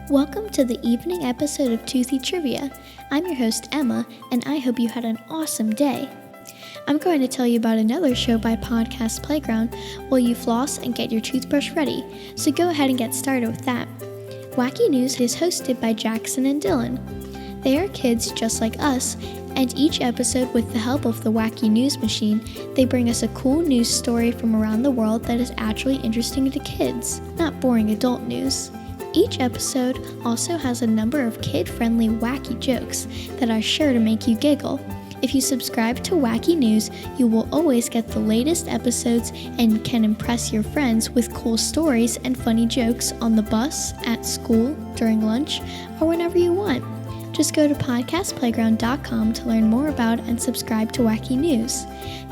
Welcome to the evening episode of Toothy Trivia. I'm your host, Emma, and I hope you had an awesome day. I'm going to tell you about another show by Podcast Playground while you floss and get your toothbrush ready, so go ahead and get started with that. Wacky News is hosted by Jackson and Dylan. They are kids just like us, and each episode, with the help of the Wacky News machine, they bring us a cool news story from around the world that is actually interesting to kids, not boring adult news. Each episode also has a number of kid-friendly wacky jokes that are sure to make you giggle. If you subscribe to Wacky News, you will always get the latest episodes and can impress your friends with cool stories and funny jokes on the bus, at school, during lunch, or whenever you want. Just go to podcastplayground.com to learn more about and subscribe to Wacky News.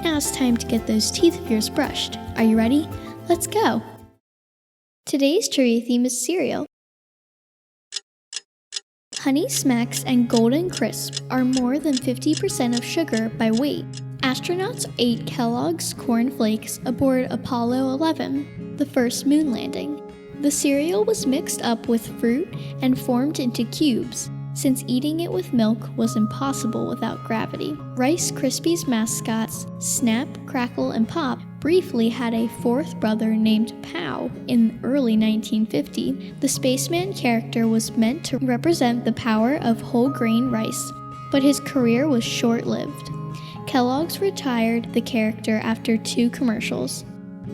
Now it's time to get those teeth of yours brushed. Are you ready? Let's go! Today's trivia theme is cereal. Honey Smacks and Golden Crisp are more than 50% of sugar by weight. Astronauts ate Kellogg's Corn Flakes aboard Apollo 11, the first moon landing. The cereal was mixed up with fruit and formed into cubes, since eating it with milk was impossible without gravity. Rice Krispies mascots Snap, Crackle, and Pop briefly had a fourth brother named Pow in early 1950. The spaceman character was meant to represent the power of whole grain rice, but his career was short-lived. Kellogg's retired the character after 2 commercials.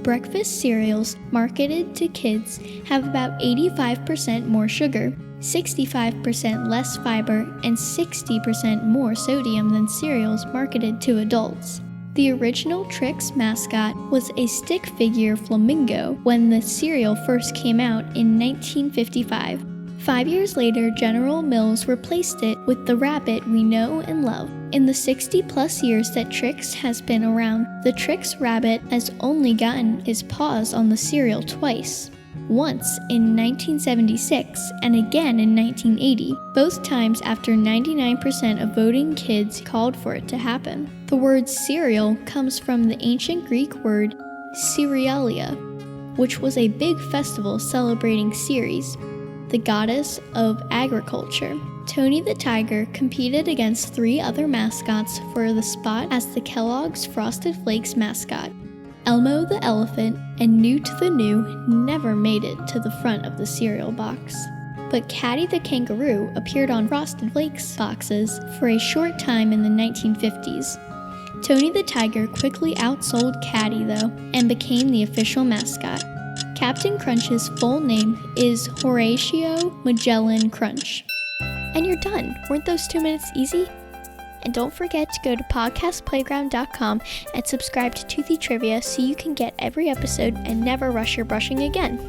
Breakfast cereals marketed to kids have about 85% more sugar, 65% less fiber, and 60% more sodium than cereals marketed to adults. The original Trix mascot was a stick figure flamingo when the cereal first came out in 1955. 5 years later, General Mills replaced it with the rabbit we know and love. In the 60-plus years that Trix has been around, the Trix rabbit has only gotten his paws on the cereal twice. Once in 1976 and again in 1980, both times after 99% of voting kids called for it to happen. The word cereal comes from the ancient Greek word Cerealia, which was a big festival celebrating Ceres, the goddess of agriculture. Tony the Tiger competed against 3 other mascots for the spot as the Kellogg's Frosted Flakes mascot. Elmo the elephant and Newt the New never made it to the front of the cereal box. But Caddy the kangaroo appeared on Frosted Flakes boxes for a short time in the 1950s. Tony the Tiger quickly outsold Caddy though, and became the official mascot. Captain Crunch's full name is Horatio Magellan Crunch. And you're done. Weren't those 2 minutes easy? And don't forget to go to podcastplayground.com and subscribe to Toothy Trivia so you can get every episode and never rush your brushing again.